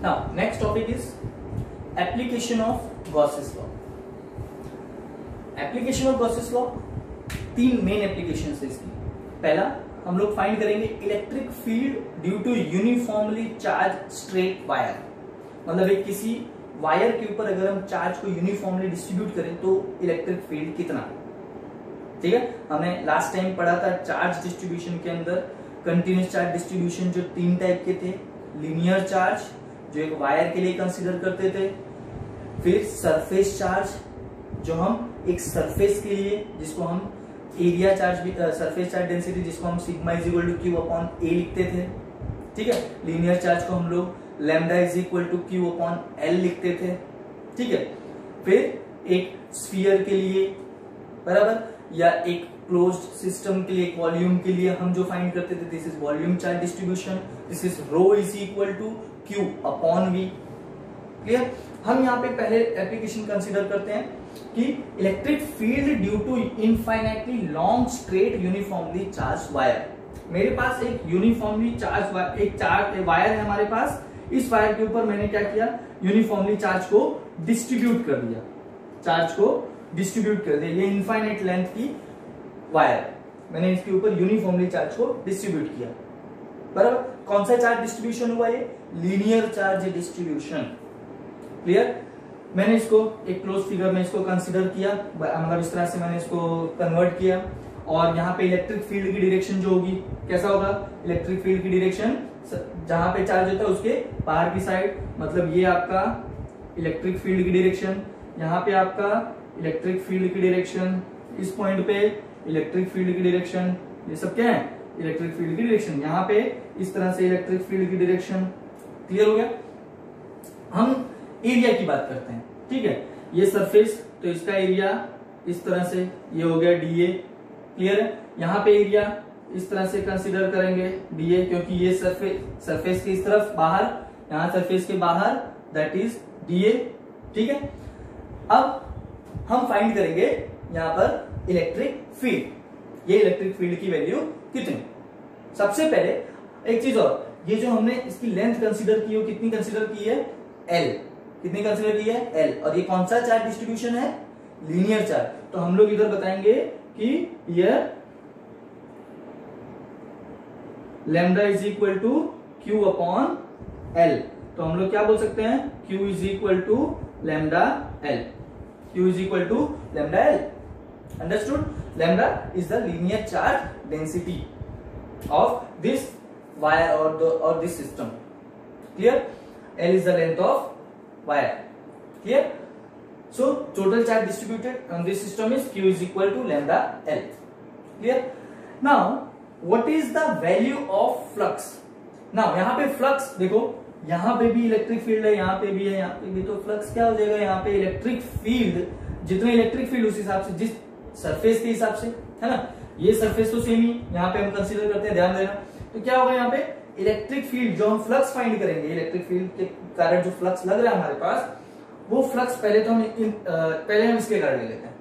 Now next topic is application of Gauss's law. Application of Gauss's law, तीन main application है इसकी। पहला हम लोग फाइंड करेंगे electric field due to uniformly charge straight wire. मतलब एक किसी वायर के ऊपर अगर हम चार्ज को यूनिफॉर्मली डिस्ट्रीब्यूट करें तो इलेक्ट्रिक फील्ड कितना। ठीक है, हमने लास्ट टाइम पढ़ा था चार्ज डिस्ट्रीब्यूशन के अंदर कंटिन्यूस चार्ज डिस्ट्रीब्यूशन जो तीन टाइप के थे। लीनियर चार्ज जो एक वायर के लिए कंसीडर करते थे, फिर सरफेस चार्ज जो हम एक सरफेस के लिए, जिसको हम एरिया चार्ज भी, सरफेस चार्ज डेंसिटी जिसको हम sigma is equal to Q upon A लिखते थे। ठीक है, लीनियर चार्ज को हम लोग lambda is equal to Q upon L लिखते थे। ठीक है, फिर एक स्फीयर के लिए बराबर, या एक क्लोज्ड सिस्टम के लिए, एक वॉल्यूम के लिए हम जो फाइंड करते थे, this is volume charge distribution, this is rho is equal to Q upon V. Clear. हम यहाँ पे पहले एप्लीकेशन कंसीडर करते हैं कि electric field due to infinitely long straight uniformly charge wire. मेरे पास एक यूनिफॉर्मली चार्ज एक चार्ज वायर है हमारे पास। इस वायर के ऊपर मैंने क्या किया, यूनिफॉर्मली चार्ज को डिस्ट्रीब्यूट कर दिया, चार्ज को डिस्ट्रीब्यूट कर दिया। ये इनफाइनाइट लेंथ की वायर, मैंने इसके ऊपर यूनिफॉर्मली चार्ज को डिस्ट्रीब्यूट किया बराबर। कौन सा चार्ज डिस्ट्रीब्यूशन हुआ, ये लीनियर चार्ज डिस्ट्रीब्यूशन। क्लियर। मैंने इसको एक क्लोज फिगर में इसको कंसीडर किया, मतलब इस तरह से मैंने इसको कन्वर्ट किया। और यहाँ पे इलेक्ट्रिक फील्ड की डायरेक्शन जो होगी कैसा होगा, इलेक्ट्रिक फील्ड की डायरेक्शन जहां पे चार्ज होता है उसके बाहर की साइड, मतलब ये आपका इलेक्ट्रिक फील्ड की डायरेक्शन, यहाँ पे आपका इलेक्ट्रिक फील्ड की डायरेक्शन, इस पॉइंट पे इलेक्ट्रिक फील्ड की डायरेक्शन, ये सब क्या है, इलेक्ट्रिक फील्ड की डायरेक्शन। यहाँ पे इस तरह से इलेक्ट्रिक फील्ड की डायरेक्शन। क्लियर हो गया। हम एरिया की बात करते हैं। ठीक है, ये सरफेस, तो इसका एरिया इस तरह से ये हो गया डीए। क्लियर है। यहाँ पे एरिया इस तरह से कंसीडर करेंगे डीए, क्योंकि ये सरफेस के इस तरफ बाहर, यहाँ सरफेस के बाहर, दैट इज डीए। ठीक है, अब हम फाइंड करेंगे यहाँ पर इलेक्ट्रिक फील्ड। ये इलेक्ट्रिक फील्ड की वैल्यू कितनी। सबसे पहले एक चीज और, ये जो हमने इसकी लेंथ कंसीडर की हो, कितनी कंसीडर की है, एल। कितनी कंसीडर की है, एल। और ये कौन सा चार्ज डिस्ट्रीब्यूशन है, लीनियर चार्ज। तो हम लोग इधर बताएंगे कि ये lambda is equal to Q upon L. तो हम लोग क्या बोल सकते हैं, Q is equal to lambda L. Q is equal to lambda L. Understood. Lambda is the linear charge density of this wire और this system. Clear. L is the length of wire. Clear? So total charge distributed on this system is Q is equal to lambda L. Clear? Now what is the value of flux? Now यहाँ पे flux देखो, यहाँ पे भी electric field है, यहाँ पे भी है, यहाँ पे भी, तो फ्लक्स क्या हो जाएगा, यहाँ पे इलेक्ट्रिक फील्ड, जितने इलेक्ट्रिक फील्ड उस हिसाब से, जिस सरफेस के हिसाब से, है ना। ये सरफेस तो सेम ही यहाँ पे हम कंसीडर करते हैं, ध्यान देना। तो क्या होगा यहाँ पे इलेक्ट्रिक फील्ड, जो हम फ्लक्स फाइंड करेंगे, इलेक्ट्रिक फील्ड के कारण जो फ्लक्स लग रहा है हमारे पास, वो फ्लक्स पहले तो हम पहले हम इसके कारण ले लेते हैं।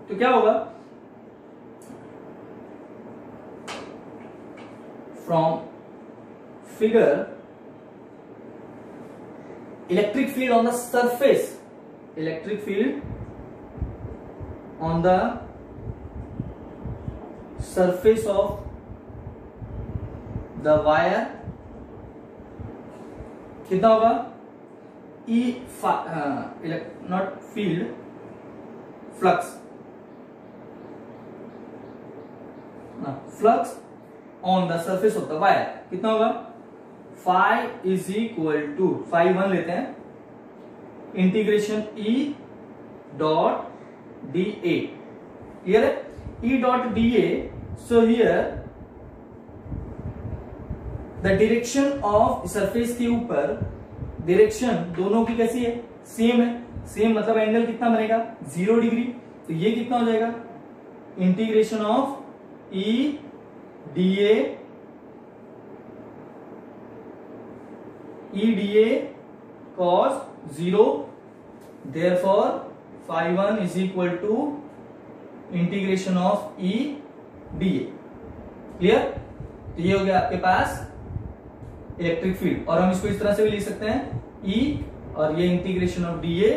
तो क्या होगा, from figure electric field on the surface, electric field on the surface of the wire कितना होगा, E naught field, flux, flux on the surface of the wire कितना होगा, phi is equal to, phi 1 लेते हैं, integration E dot D A. Clear है। E dot dA, so here the direction of surface के ऊपर direction दोनों की कैसी है, सेम है। सेम मतलब एंगल कितना बनेगा, 0 डिग्री। तो ये कितना हो जाएगा, integration of E dA cos 0, therefore phi 1 is equal to integration of E dA। Clear. तो ये हो गया आपके पास इलेक्ट्रिक फील्ड, और हम इसको इस तरह से भी लिख सकते हैं E, और ये integration of dA,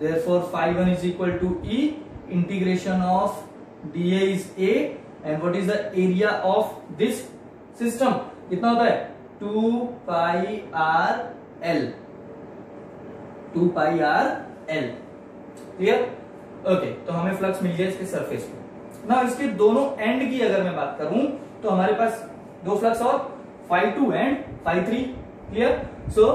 therefore phi1 is equal to E, integration of dA is A, and what is the area of this system? कितना होता है 2 pi r l, 2 pi r l, clear? Okay, तो हमें flux मिल गया इसके surface पे। ना इसके दोनों एंड की अगर मैं बात करूं तो हमारे पास दो फ्लक्स और phi2 एंड phi3, क्लियर? सो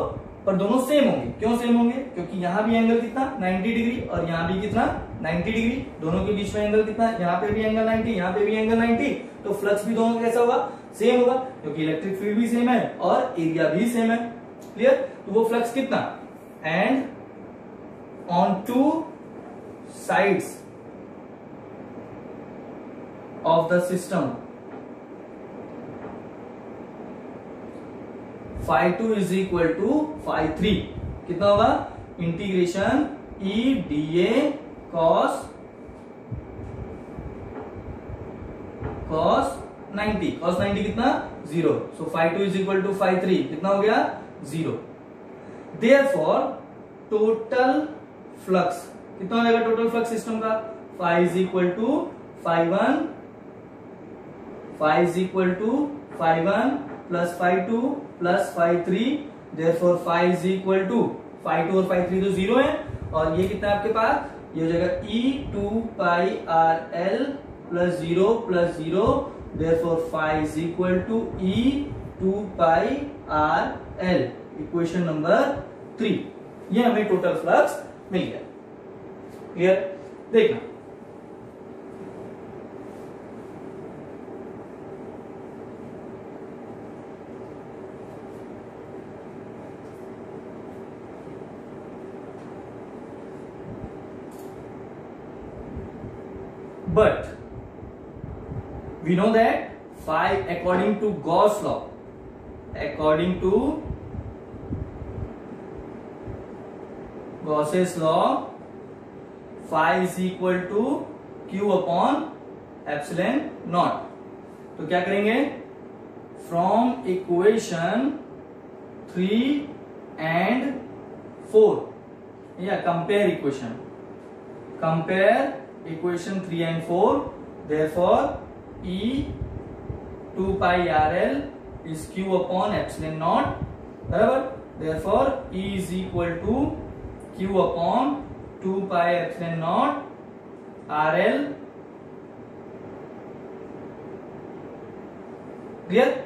पर दोनों सेम होंगे। क्यों सेम होंगे? क्योंकि यहां भी एंगल कितना 90 डिग्री और यहां भी कितना 90 डिग्री, दोनों के बीच में एंगल कितना, यहां पे भी एंगल 90, यहां पे भी एंगल 90, तो फ्लक्स भी दोनों कैसा होगा, सेम होगा, क्योंकि इलेक्ट्रिक फील्ड भी सेम है और एरिया भी सेम है, क्लियर? तो वो फ्लक्स कितना, and on two sides of the system phi2 is equal to phi3, कितना होगा, integration E dA cos 90, cos 90 कितना 0, so phi2 is equal to phi3 कितना हो गया 0। Therefore टोटल फ्लक्स कितना हो जाएगा, टोटल फ्लक्स सिस्टम का phi is equal to phi1, phi is equal to phi1 plus phi2 plus phi3, therefore phi is equal to phi2 और phi3 तो 0 है, और ये कितना है आपके पास, ये हो जाएगा E 2 pi r l plus 0, therefore phi is equal to E 2 pi r l, equation number 3। ये हमें टोटल फ्लक्स मिल गया, क्लियर? देखना but we know that phi according to Gauss law, according to Gauss's law, phi is equal to q upon epsilon naught। तो क्या करेंगे, from equation 3 and 4 या compare equation 3 and 4, therefore E 2 pi rl is q upon epsilon naught, बराबर, therefore E is equal to q upon 2 pi epsilon naught rl, clear?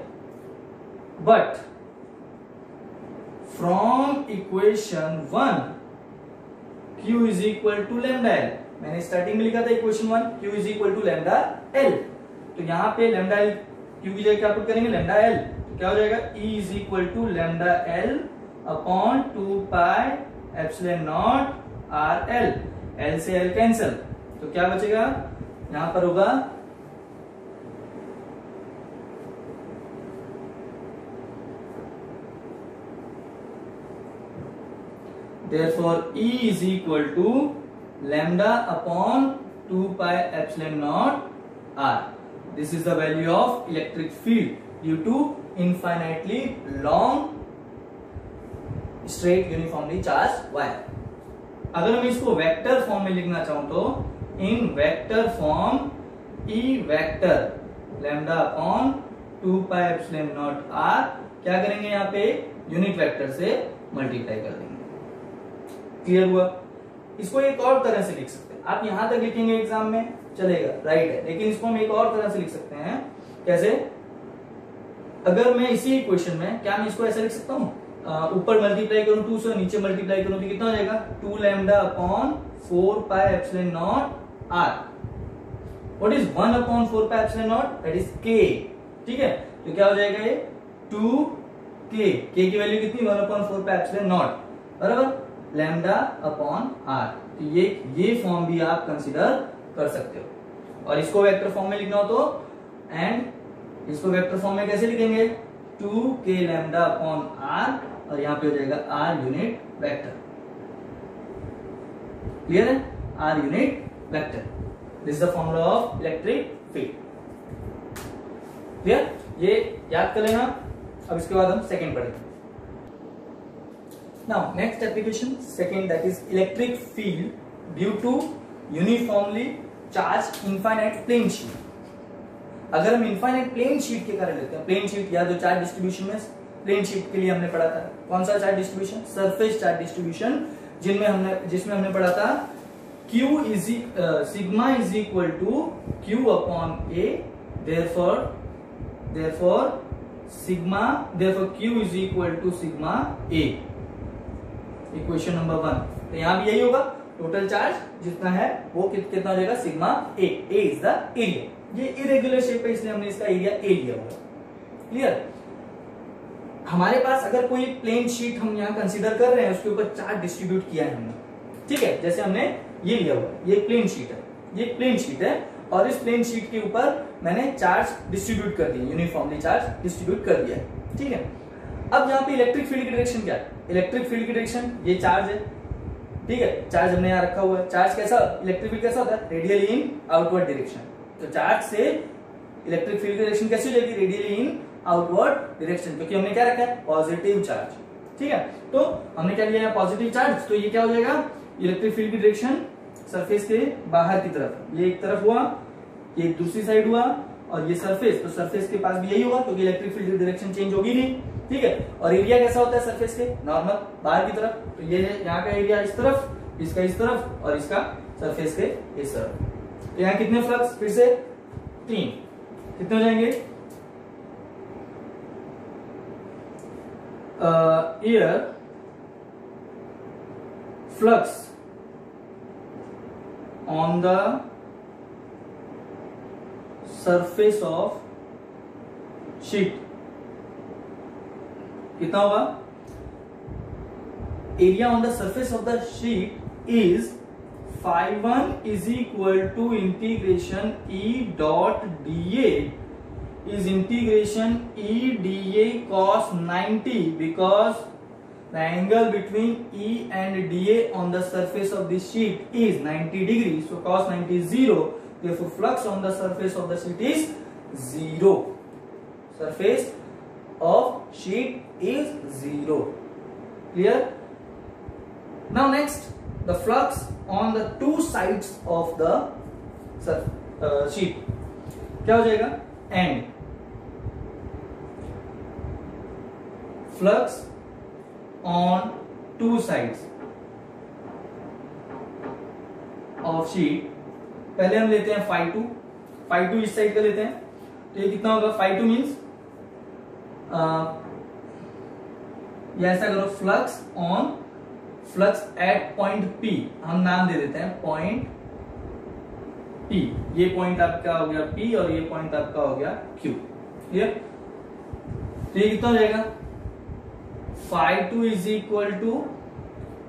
But from equation 1 q is equal to lambda l, मैंने starting में लिखा था equation 1 q is equal to lambda l, तो यहाँ पे lambda l q की जगह क्या पुट करेंगे, लैम्डा l, तो क्या हो जाएगा E is equal to lambda l upon 2 pi epsilon naught r l, l से l कैंसिल, तो क्या बचेगा, यहां पर होगा therefore E is equal to lambda upon 2 pi epsilon naught r. This is the value of electric field due to infinitely long straight uniformly charged wire. अगर मैं इसको वेक्टर फॉर्म में लिखना चाहूं तो इन vector form E vector lambda upon 2 pi epsilon naught r क्या करेंगे, यहाँ पे यूनिट वेक्टर से मल्टीप्लाई कर देंगे, क्लियर हुआ? इसको एक और तरह से लिख सकते हैं, आप यहां तक लिखेंगे एग्जाम में चलेगा, राइट है, लेकिन इसको हम एक और तरह से लिख सकते हैं, कैसे? अगर मैं इसी इक्वेशन में, क्या मैं इसको ऐसा लिख सकता हूं, ऊपर मल्टीप्लाई करूं 2 से, नीचे मल्टीप्लाई करूं तो कितना हो जाएगा, 2 lambda upon 4 pi epsilon naught R, what is 1 upon 4 pi epsilon naught, that is K, ठीक है? तो क्या हो जाएगा ये 2 के की वैल्यू कितनी, 1 अपॉन 4 पाई एप्सिलॉन नॉट, बराबर, लैम्डा अपॉन आर। तो ये फॉर्म भी आप कंसीडर कर सकते हो, और इसको वेक्टर फॉर्म में लिखना हो तो, एंड इसको वेक्टर फॉर्म में कैसे लिखेंगे, 2 के लैम्डा अपॉन आर, और यहां पे हो जाएगा आर यूनिट वेक्टर, क्लियर है, R unit vector, this is the formula of electric field, clear? ये याद कर लेना, अब इसके बाद हम सेकेंड पढ़ेंगे। Now next application second, that is electric field due to uniformly charge infinite plane sheet. अगर हम इनफाइनाइट प्लेन शीट के कारण लेते हैं, प्लेन शीट या जो चार्ज डिस्ट्रीब्यूशन में प्लेन शीट के लिए हमने पढ़ा था कौन सा charge distribution, surface charge distribution, जिसमें हमने पढ़ा था Q is sigma is equal to Q upon A, therefore Q is equal to sigma A, equation number 1। तो यहां भी यही होगा, टोटल चार्ज जितना है वो कितना हो जाएगा, sigma A is the area. ये इरेगुलर शेप है इसलिए हमने इसका एरिया A लिया हुआ। क्लियर? हमारे पास अगर कोई प्लेन शीट हम यहाँ कंसीडर कर रहे हैं, उसके ऊपर चार्ज डिस्ट्रीब्यूट किया है हमने, ठीक है, जैसे हमने ये लिया हुआ, ये प्लेन शीट है, ये प्लेन शीट है और इस प्लेन शीट के ऊपर मैंने चार्ज डिस्ट्रीब्यूट कर दिया, यूनिफॉर्मली चार्ज डिस्ट्रीब्यूट कर दिया है, ठीक है। अब यहाँ पे इलेक्ट्रिक फील्ड की डायरेक्शन क्या है, इलेक्ट्रिक फील्ड की डायरेक्शन ये चार्ज है, ठीक है, चार्ज हमने यहाँ रखा हुआ है। चार्ज कैसा, इलेक्ट्रिक फील्ड कैसा होता है, रेडियली इन आउटवर्ड डायरेक्शन। तो चार्ज से इलेक्ट्रिक फील्ड की डायरेक्शन कैसी हो जाएगी, रेडियली इन आउटवर्ड डायरेक्शन, क्योंकि हमने क्या रखा है, पॉजिटिव चार्ज, ठीक है। तो हमने क्या लिया है, पॉजिटिव चार्ज, तो ये क्या हो जाएगा, इलेक्ट्रिक फील्ड की डायरेक्शन सरफेस के बाहर की तरफ, ये एक तरफ हुआ, ये दूसरी साइड हुआ, और ये सरफेस, तो सरफेस के पास भी यही होगा क्योंकि इलेक्ट्रिक फील्ड की डायरेक्शन चेंज होगी नहीं, ठीक है। और एरिया कैसा होता है सरफेस के, नॉर्मल बाहर की तरफ, तो ये है यहाँ का एरिया इस तरफ, इसका इस तरफ, और इसका सरफेस के इस तरफ। तो यहाँ कितने फ्लक्स, फिर से 3, कितने हो जाएंगे, here flux on the surface of sheet कितना होगा, area on the surface of the sheet is phi1 is equal to integration E dot dA is integration E dA cos 90, because the angle between E and dA on the surface of the sheet is 90 degrees. So cos 90 is 0. Therefore flux on the surface of the sheet is 0. Surface of sheet is 0. Clear? Now next, the flux on the two sides of the sheet क्या हो जाएगा, and flux on two sides of sheet, पहले हम लेते हैं phi2 इस side का लेते हैं, तो ये कितना होगा, phi2 मीन्स या ऐसा करो, फ्लक्स एट पॉइंट P, हम नाम दे देते हैं पॉइंट P, ये पॉइंट आपका हो गया P और ये पॉइंट आपका हो गया Q, क्लियर। तो ये कितना हो जाएगा, phi2 is equal to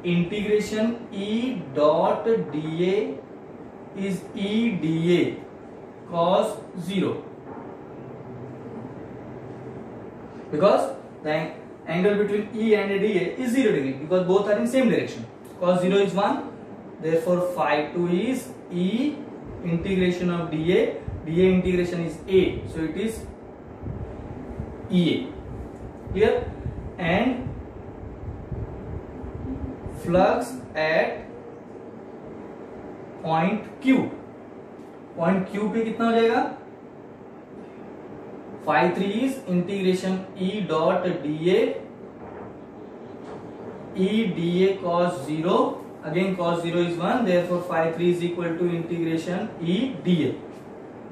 integration E dot dA is E dA cos 0, because the angle between E and dA is 0 degree, because both are in same direction. Cos 0 is 1, therefore phi2 is E integration of dA integration is A, so it is EA, clear. And flux at point Q पे कितना हो जाएगा, phi3 is integration E dot dA cos 0, again cos 0 is 1, therefore phi3 is equal to integration E dA,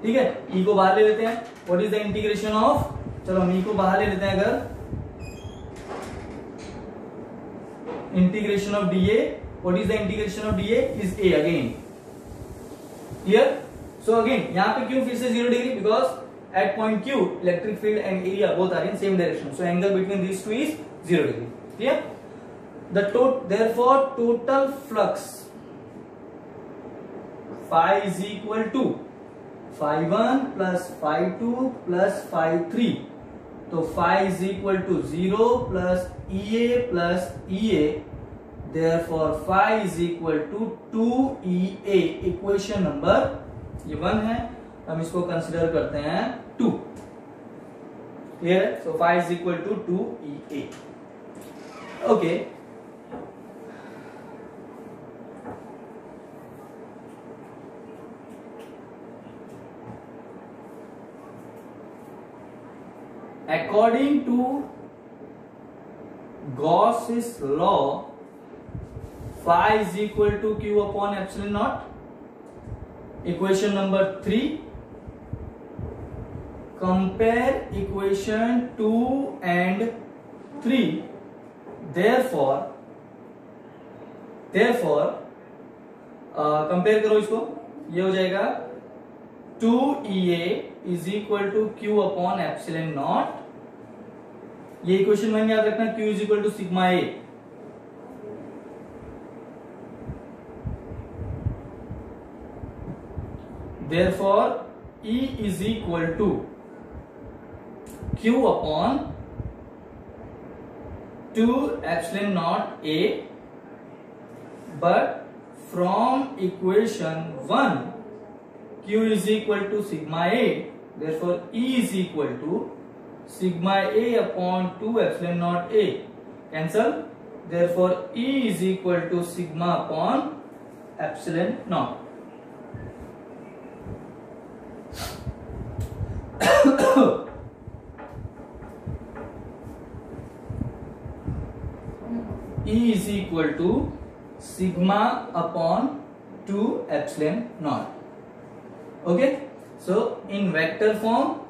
ठीक है। E को बाहर ले लेते हैं, what is the integration of, चलो हम E को बाहर ले लेते हैं, अगर integration of dA, what is the integration of dA is A again, clear. So again यहाँ पे क्यों फिर से 0 degree, because at point Q electric field and area both are in same direction, so angle between these two is 0 degree, clear. Therefore total flux phi is equal to phi1 plus phi2 plus phi3, तो phi is equal to 0 plus EA, therefore phi is equal to 2EA, equation number ये 1 है, हम इसको consider करते हैं 2, clear है? So phi is equal to 2EA. Okay, according to Gauss's law, phi is equal to q upon epsilon naught. Equation number 3. Compare equation 2 and 3. Therefore compare करो इसको, ये हो जाएगा 2EA is equal to Q upon epsilon naught. ये equation 1 याद रखना, Q is equal to sigma A. Therefore E is equal to Q upon 2 epsilon naught A, but from equation 1 Q is equal to sigma A, therefore E is equal to sigma A upon 2 epsilon naught A. Cancel. Therefore E is equal to sigma upon epsilon naught. E is equal to sigma upon 2 epsilon naught. Okay, so in vector form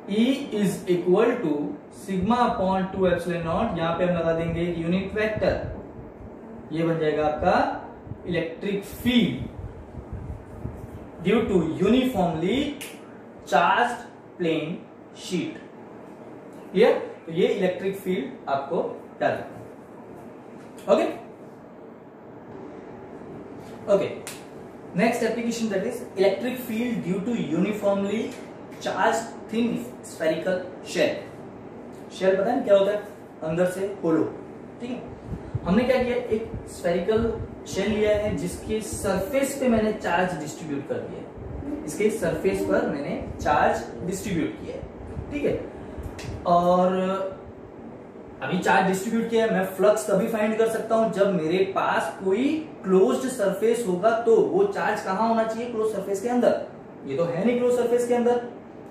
E is equal to sigma upon 2 epsilon naught. यहां पे हम लगा देंगे एक unit vector, ये बन जाएगा आपका electric field due to uniformly charged plane sheet. Clear? तो ये इलेक्ट्रिक फील्ड आपको डर. Okay okay, next application that is electric field due to uniformly charged thin spherical shell. Shell पता है क्या होता है? अंदर से होलो. ठीक है, हमने क्या किया, एक स्फेरिकल शेल लिया है जिसके सरफेस पे मैंने चार्ज डिस्ट्रीब्यूट कर दिया है. इसके सरफेस पर मैंने चार्ज डिस्ट्रीब्यूट किया है. ठीक है, और अभी चार्ज डिस्ट्रीब्यूट किया है, मैं फ्लक्स तभी फाइंड कर सकता हूं जब मेरे पास कोई क्लोज्ड सरफेस होगा. तो वो चार्ज कहां होना चाहिए? क्लोज सरफेस के अंदर. ये तो है नहीं क्लोज सरफेस के अंदर,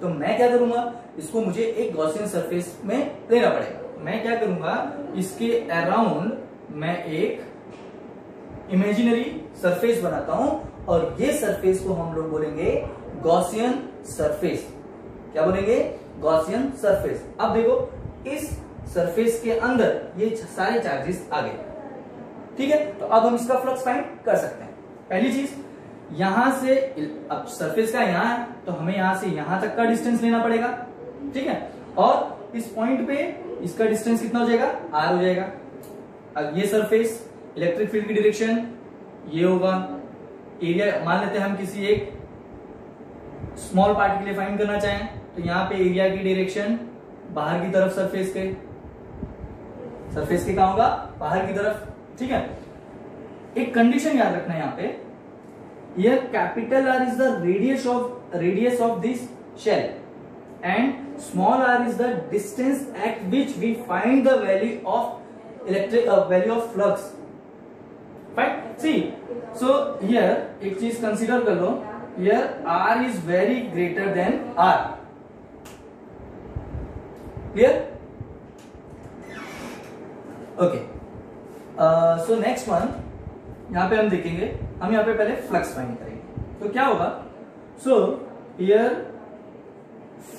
तो मैं क्या करूंगा, इसको मुझे एक गॉसियन सरफेस में लेना पड़ेगा. मैं क्या करूंगा, इसके अराउंड मैं एक इमेजिनरी सरफेस बनाता हूं और ये सरफेस को हम लोग बोलेंगे गॉसियन सरफेस. क्या बोलेंगे? Gaussian surface. अब देखो, इस सरफेस के अंदर ये सारे चार्जेस आ गए. ठीक है, तो अब हम इसका फ्लक्स फाइंड कर सकते हैं. पहली चीज, यहां से, अब सरफेस का यहां है तो हमें यहां से यहां तक का डिस्टेंस लेना पड़ेगा. ठीक है, और इस पॉइंट पे इसका डिस्टेंस कितना हो जाएगा? R हो जाएगा. अब ये सरफेस, इलेक्ट्रिक फील्ड की डायरेक्शन ये होगा. एरिया मान लेते हैं हम किसी एक स्मॉल पार्ट के लिए फाइंड करना चाहें, तो यहां पे एरिया की डायरेक्शन बाहर की तरफ, सरफेस के कहां होगा? बाहर की तरफ. ठीक है, एक कंडीशन याद रखना है यहां पे, here capital R is the radius of this shell and small r is the distance at which we find the value of flux. Fine. See, so here एक चीज कंसीडर कर लो, here R is very greater than R. Clear? Okay. So next one, यहां पे हम देखेंगे, हम यहां पे पहले फ्लक्स फाइंड करेंगे. तो क्या होगा? So here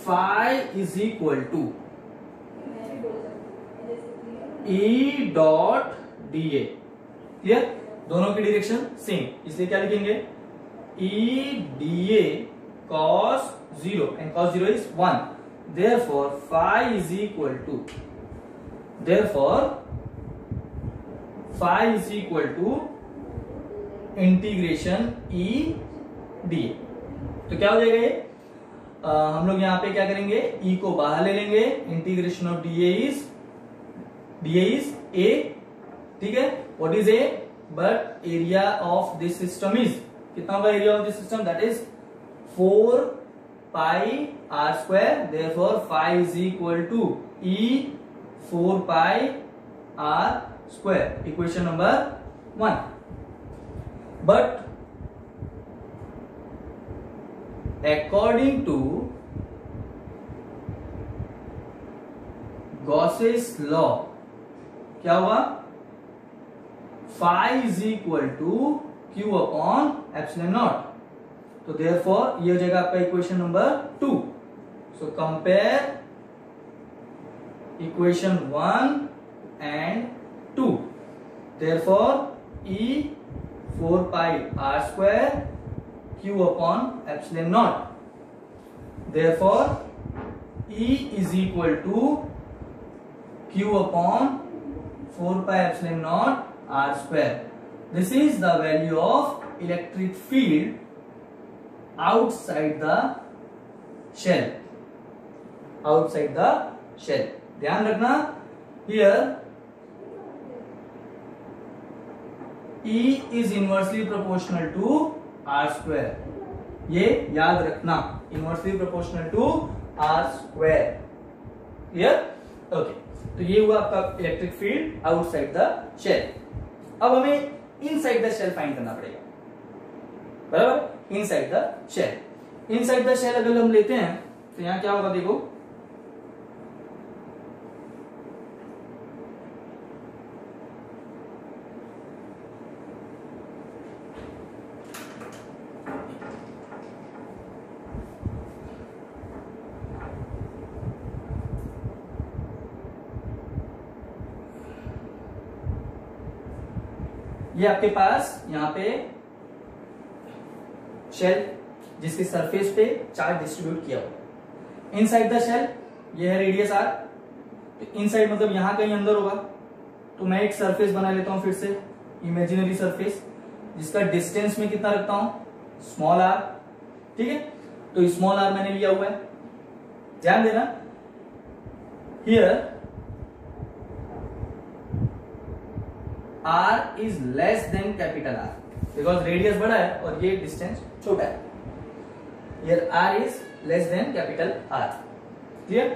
phi is equal to E dot dA. Clear? दोनों की डायरेक्शन सेम, इसलिए क्या लिखेंगे? E dA cos 0 and cos 0 is 1. Therefore phi is equal to integration E dA. तो क्या हो जाएगा ये? हम लोग यहां पे क्या करेंगे, E को बाहर ले लेंगे. Integration of dA is A, ठीक है, what is A, but area of this system is, कितना होगा area of this system, that is 4 pi R square, therefore phi is equal to E 4 pi R square, equation number 1. But according to Gauss's law क्या हुआ, phi is equal to q upon epsilon naught. तो therefore ये हो जाएगा आपका equation number 2. So compare equation 1 and 2. Therefore E 4 pi r square q upon epsilon naught. Therefore E is equal to q upon 4 pi epsilon naught r square. This is the value of electric field outside the shell. Outside the shell. ध्यान रखना, here E is inversely proportional to r square. ये याद रखना, inversely proportional to r square. Clear? Okay. तो ये हुआ आपका electric field outside the shell. अब हमें इनसाइड द शेल फाइंड करना पड़ेगा, बराबर, inside the shell. Inside the shell अगर हम लेते हैं तो यहां क्या होगा, देखो ये आपके पास यहां पे शेल जिसके सरफेस पे चार्ज डिस्ट्रीब्यूट किया हुआ. इनसाइड द शेल ये है रेडियस r. तो इनसाइड मतलब यहां कहीं अंदर होगा. तो मैं एक सरफेस बना लेता हूं फिर से, इमेजिनरी सरफेस, जिसका डिस्टेंस में कितना रखता हूं, स्मॉल r. ठीक है, तो स्मॉल r मैंने लिया हुआ है. ध्यान देना, here r is less than capital R, because radius बड़ा है और ये डिस्टेंस छोटा है. Here r is less than capital R. Clear?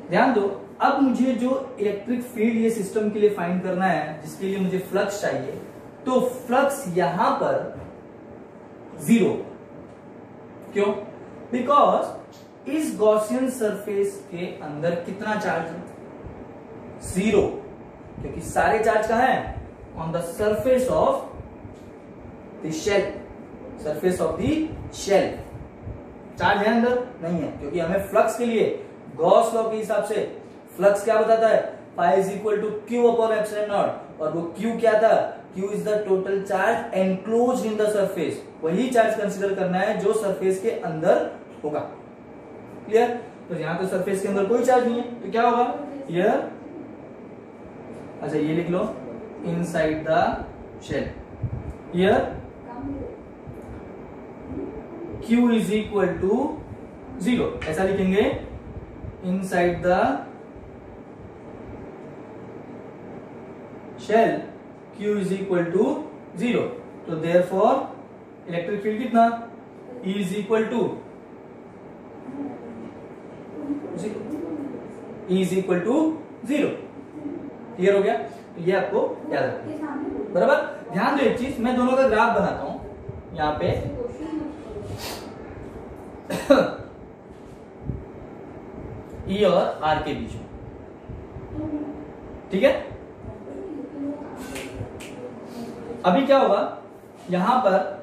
ध्यान दो, अब मुझे जो इलेक्ट्रिक फील्ड ये सिस्टम के लिए फाइंड करना है, जिसके लिए मुझे फ्लक्स चाहिए, तो फ्लक्स यहां पर 0. क्यों? बिकॉज इस गॉसियन सरफेस के अंदर कितना चार्ज है, 0, क्योंकि सारे चार्ज कहां है, on the surface of the shell. Surface of the shell charge है, अंदर नहीं है, क्योंकि हमें फ्लक्स के लिए गॉस लॉ के हिसाब से फ्लक्स क्या बताता है, phi is equal to Q upon epsilon naught. और वो क्यू क्या था, Q is the total charge enclosed in the surface. वही चार्ज कंसीडर करना है जो सरफेस के अंदर होगा. क्लियर? तो यहां तो सरफेस के अंदर कोई चार्ज नहीं है, तो क्या होगा, हियर, अच्छा ये लिख लो, inside the shell, here Q is equal to 0. ऐसा लिखेंगे, inside the shell Q is equal to 0. तो देयरफॉर इलेक्ट्रिक फील्ड कितना, E is equal to 0. E is equal to 0. Clear हो गया? तो ये आपको याद रखना, बराबर. ध्यान दो एक चीज, मैं दोनों का ग्राफ बनाता हूं यहां पे. E और R के बीच में, ठीक है. अभी क्या होगा, यहां पर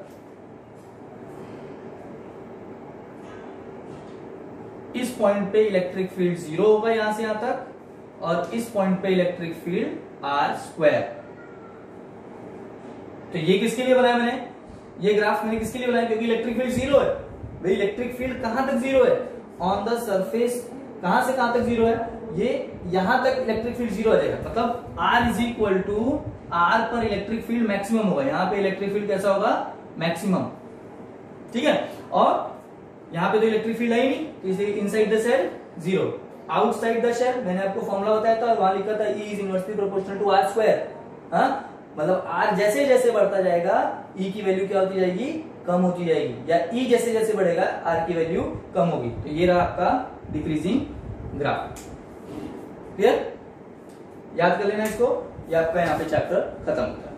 इस पॉइंट पे इलेक्ट्रिक फील्ड 0 होगा यहां से यहां तक, और इस पॉइंट पे इलेक्ट्रिक फील्ड R स्क्वायर. तो ये किसके लिए बनाया मैंने, ये ग्राफ मैंने किसके लिए बनाया, क्योंकि इलेक्ट्रिक फील्ड 0 है. भाई इलेक्ट्रिक फील्ड कहां तक 0 है, ऑन द सरफेस. कहां से कहां तक 0 है, ये यहां तक इलेक्ट्रिक फील्ड 0 आ जाएगा. मतलब R is equal to R पर इलेक्ट्रिक फील्ड मैक्सिमम होगा. यहां पे इलेक्ट्रिक फील्ड कैसा होगा, मैक्सिमम. ठीक है, और यहां पे तो इलेक्ट्रिक फील्ड है ही नहीं, तो inside the shell 0. Outside the shell मैंने आपको फॉर्मूला बताया था, वहां लिखा था E is inversely proportional to R square. हाँ, मतलब आर जैसे जैसे बढ़ता जाएगा E की वैल्यू क्या होती जाएगी, कम होती जाएगी, या E जैसे जैसे बढ़ेगा आर की वैल्यू कम होगी। तो ये रहा आपका डिक्रीजिंग ग्राफ। क्लियर, याद कर लेना इसको, ये आपका यहाँ पे चैप्टर खत्म होता है।